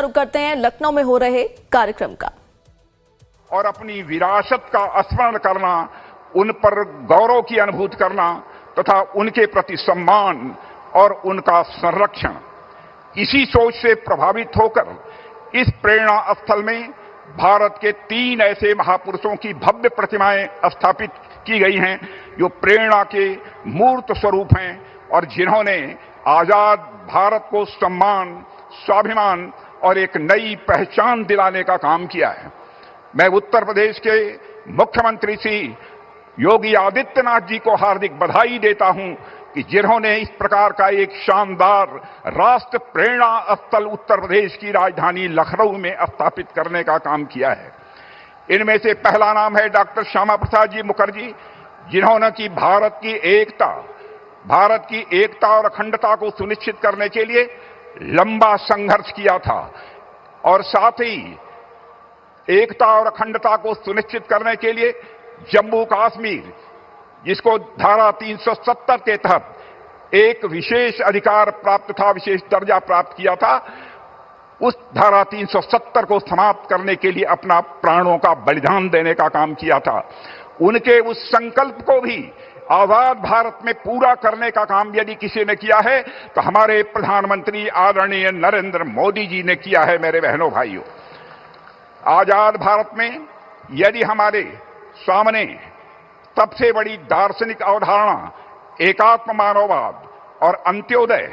रुक करते हैं लखनऊ में हो रहे कार्यक्रम का। और अपनी विरासत का स्मरण करना, उन पर गौरव की अनुभूति करना तथा उनके प्रति सम्मान और उनका संरक्षण, इसी सोच से प्रभावित होकर इस प्रेरणा स्थल में भारत के 3 ऐसे महापुरुषों की भव्य प्रतिमाएं स्थापित की गई हैं जो प्रेरणा के मूर्त स्वरूप हैं और जिन्होंने आजाद भारत को सम्मान, स्वाभिमान और एक नई पहचान दिलाने का काम किया है। मैं उत्तर प्रदेश के मुख्यमंत्री श्री योगी आदित्यनाथ जी को हार्दिक बधाई देता हूं कि जिन्होंने इस प्रकार का एक शानदार राष्ट्र प्रेरणा स्थल उत्तर प्रदेश की राजधानी लखनऊ में स्थापित करने का काम किया है। इनमें से पहला नाम है डॉक्टर श्यामा प्रसाद जी मुखर्जी, जिन्होंने की भारत की एकता और अखंडता को सुनिश्चित करने के लिए लंबा संघर्ष किया था और साथ ही एकता और अखंडता को सुनिश्चित करने के लिए जम्मू कश्मीर, जिसको धारा 370 के तहत एक विशेष अधिकार प्राप्त था, विशेष दर्जा प्राप्त किया था, उस धारा 370 को समाप्त करने के लिए अपना प्राणों का बलिदान देने का काम किया था। उनके उस संकल्प को भी आजाद भारत में पूरा करने का काम यदि किसी ने किया है तो हमारे प्रधानमंत्री आदरणीय नरेंद्र मोदी जी ने किया है। मेरे बहनों भाइयों, आजाद भारत में यदि हमारे सामने सबसे बड़ी दार्शनिक अवधारणा एकात्म मानववाद और अंत्योदय,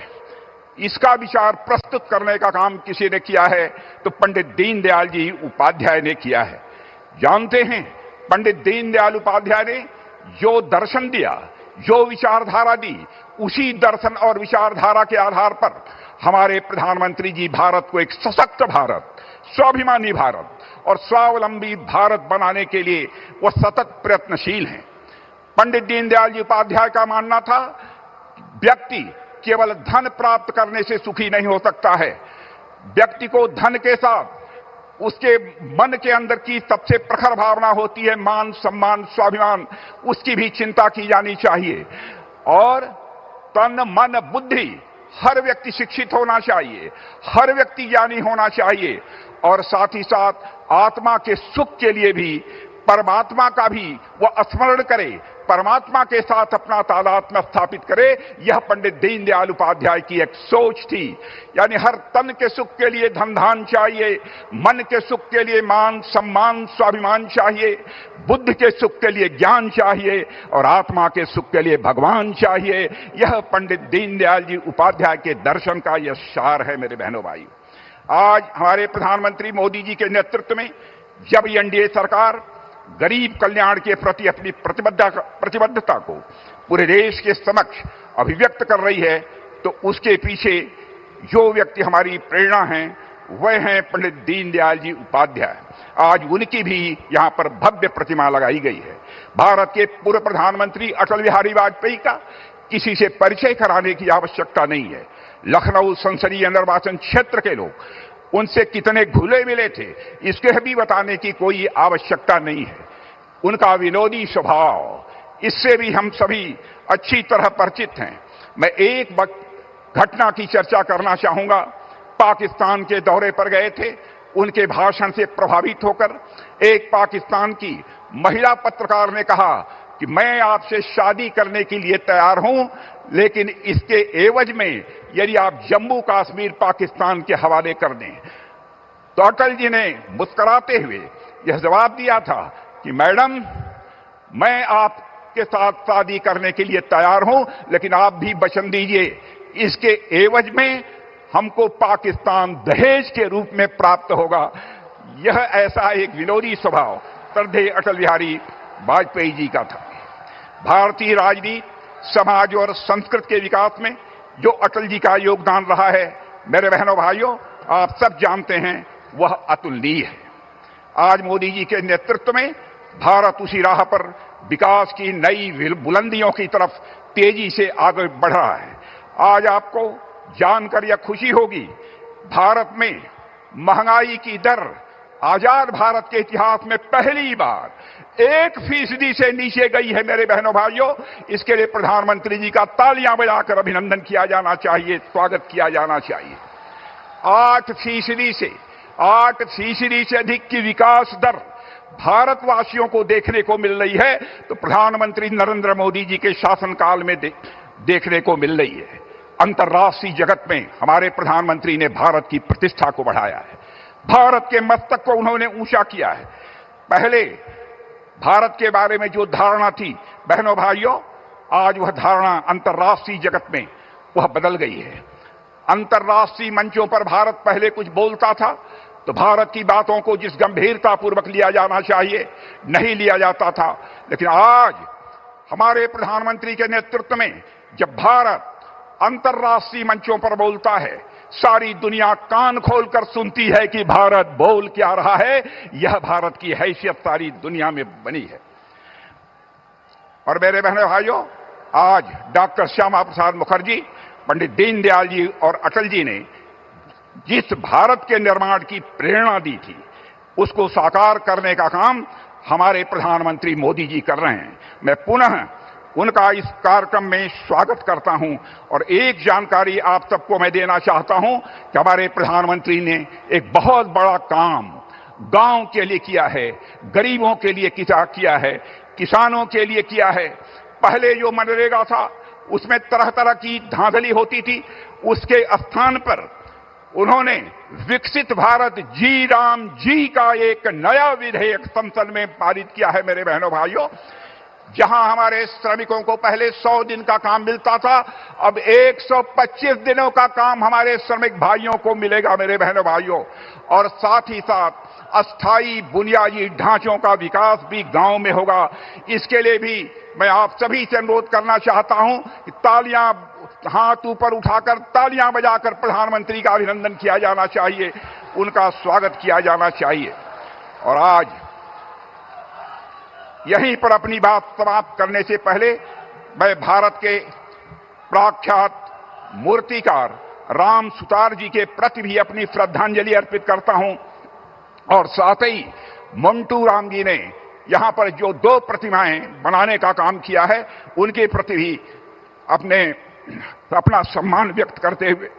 इसका विचार प्रस्तुत करने का काम किसी ने किया है तो पंडित दीनदयाल जी उपाध्याय ने किया है। जानते हैं, पंडित दीनदयाल उपाध्याय ने जो दर्शन दिया, जो विचारधारा दी, उसी दर्शन और विचारधारा के आधार पर हमारे प्रधानमंत्री जी भारत को एक सशक्त भारत, स्वाभिमानी भारत और स्वावलंबी भारत बनाने के लिए वो सतत प्रयत्नशील हैं। पंडित दीनदयाल जी उपाध्याय का मानना था, व्यक्ति केवल धन प्राप्त करने से सुखी नहीं हो सकता है। व्यक्ति को धन के साथ उसके मन के अंदर की सबसे प्रखर भावना होती है मान, सम्मान, स्वाभिमान, उसकी भी चिंता की जानी चाहिए। और तन, मन, बुद्धि, हर व्यक्ति शिक्षित होना चाहिए, हर व्यक्ति ज्ञानी होना चाहिए और साथ ही साथ आत्मा के सुख के लिए भी परमात्मा का भी वह स्मरण करे, परमात्मा के साथ अपना तादात्म्य स्थापित करे। यह पंडित दीनदयाल उपाध्याय की एक सोच थी। यानी हर तन के सुख के लिए धन धान चाहिए, मन के सुख के लिए मान, सम्मान, स्वाभिमान चाहिए, बुद्धि के सुख के लिए ज्ञान चाहिए और आत्मा के सुख के लिए भगवान चाहिए। यह पंडित दीनदयाल जी उपाध्याय के दर्शन का यह सार है। मेरे बहनों भाइयों, आज हमारे प्रधानमंत्री मोदी जी के नेतृत्व में जब एनडीए सरकार गरीब कल्याण के प्रति अपनी प्रतिबद्धता को पूरे देश के समक्ष अभिव्यक्त कर रही है तो उसके पीछे जो व्यक्ति हमारी प्रेरणा हैं वह हैं पंडित दीनदयाल जी उपाध्याय। आज उनकी भी यहां पर भव्य प्रतिमा लगाई गई है। भारत के पूर्व प्रधानमंत्री अटल बिहारी वाजपेयी का किसी से परिचय कराने की आवश्यकता नहीं है। लखनऊ संसदीय निर्वाचन क्षेत्र के लोग उनसे कितने घुले मिले थे, इसके भी बताने की कोई आवश्यकता नहीं है। उनका विनोदी स्वभाव, इससे भी हम सभी अच्छी तरह परिचित हैं। मैं एक घटना की चर्चा करना चाहूंगा। पाकिस्तान के दौरे पर गए थे, उनके भाषण से प्रभावित होकर एक पाकिस्तान की महिला पत्रकार ने कहा कि मैं आपसे शादी करने के लिए तैयार हूं, लेकिन इसके एवज में यदि आप जम्मू कश्मीर पाकिस्तान के हवाले कर दें। तो अटल जी ने मुस्कुराते हुए यह जवाब दिया था कि मैडम, मैं आपके साथ शादी करने के लिए तैयार हूं, लेकिन आप भी वचन दीजिए, इसके एवज में हमको पाकिस्तान दहेज के रूप में प्राप्त होगा। यह ऐसा एक विनोदी स्वभाव श्रद्धेय अटल बिहारी वाजपेयी जी का था। भारतीय राजनीति, समाज और संस्कृति के विकास में जो अटल जी का योगदान रहा है, मेरे बहनों भाइयों, आप सब जानते हैं, वह अतुलनीय है। आज मोदी जी के नेतृत्व में भारत उसी राह पर विकास की नई बुलंदियों की तरफ तेजी से आगे बढ़ रहा है। आज आपको जानकर यह खुशी होगी, भारत में महंगाई की दर आजाद भारत के इतिहास में पहली बार 1% से नीचे गई है। मेरे बहनों भाइयों, इसके लिए प्रधानमंत्री जी का तालियां बजाकर अभिनंदन किया जाना चाहिए, स्वागत किया जाना चाहिए। 8% से अधिक की विकास दर भारतवासियों को देखने को मिल रही है, तो प्रधानमंत्री नरेंद्र मोदी जी के शासनकाल में देखने को मिल रही है। अंतर्राष्ट्रीय जगत में हमारे प्रधानमंत्री ने भारत की प्रतिष्ठा को बढ़ाया है, भारत के मस्तक को उन्होंने ऊंचा किया है। पहले भारत के बारे में जो धारणा थी, बहनों भाइयों, आज वह धारणा अंतर्राष्ट्रीय जगत में वह बदल गई है। अंतर्राष्ट्रीय मंचों पर भारत पहले कुछ बोलता था तो भारत की बातों को जिस गंभीरता पूर्वक लिया जाना चाहिए नहीं लिया जाता था, लेकिन आज हमारे प्रधानमंत्री के नेतृत्व में जब भारत अंतर्राष्ट्रीय मंचों पर बोलता है, सारी दुनिया कान खोलकर सुनती है कि भारत बोल क्या रहा है। यह भारत की हैसियत सारी दुनिया में बनी है। और मेरे बहनों भाइयों, आज डॉक्टर श्यामा प्रसाद मुखर्जी, पंडित दीनदयाल जी और अटल जी ने जिस भारत के निर्माण की प्रेरणा दी थी, उसको साकार करने का काम हमारे प्रधानमंत्री मोदी जी कर रहे हैं। मैं पुनः उनका इस कार्यक्रम में स्वागत करता हूं। और एक जानकारी आप सबको मैं देना चाहता हूं कि हमारे प्रधानमंत्री ने एक बहुत बड़ा काम गांव के लिए किया है, गरीबों के लिए किया है, किसानों के लिए किया है। पहले जो मनरेगा था उसमें तरह तरह की धांधली होती थी, उसके स्थान पर उन्होंने विकसित भारत जी राम जी का एक नया विधेयक संसद में पारित किया है। मेरे बहनों भाइयों, जहां हमारे श्रमिकों को पहले 100 दिन का काम मिलता था, अब 125 दिनों का काम हमारे श्रमिक भाइयों को मिलेगा। मेरे बहनों भाइयों, और साथ ही साथ अस्थायी बुनियादी ढांचों का विकास भी गांव में होगा। इसके लिए भी मैं आप सभी से अनुरोध करना चाहता हूं कि तालियां, हाथ ऊपर उठाकर तालियां बजाकर प्रधानमंत्री का अभिनंदन किया जाना चाहिए, उनका स्वागत किया जाना चाहिए। और आज यहीं पर अपनी बात समाप्त करने से पहले मैं भारत के प्रख्यात मूर्तिकार राम सुतार जी के प्रति भी अपनी श्रद्धांजलि अर्पित करता हूं। और साथ ही मंटू राम जी ने यहां पर जो 2 प्रतिमाएं बनाने का काम किया है, उनके प्रति भी अपना सम्मान व्यक्त करते हुए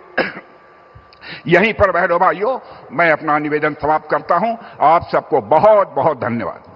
यहीं पर बहनों भाइयों मैं अपना निवेदन समाप्त करता हूं। आप सबको बहुत बहुत धन्यवाद।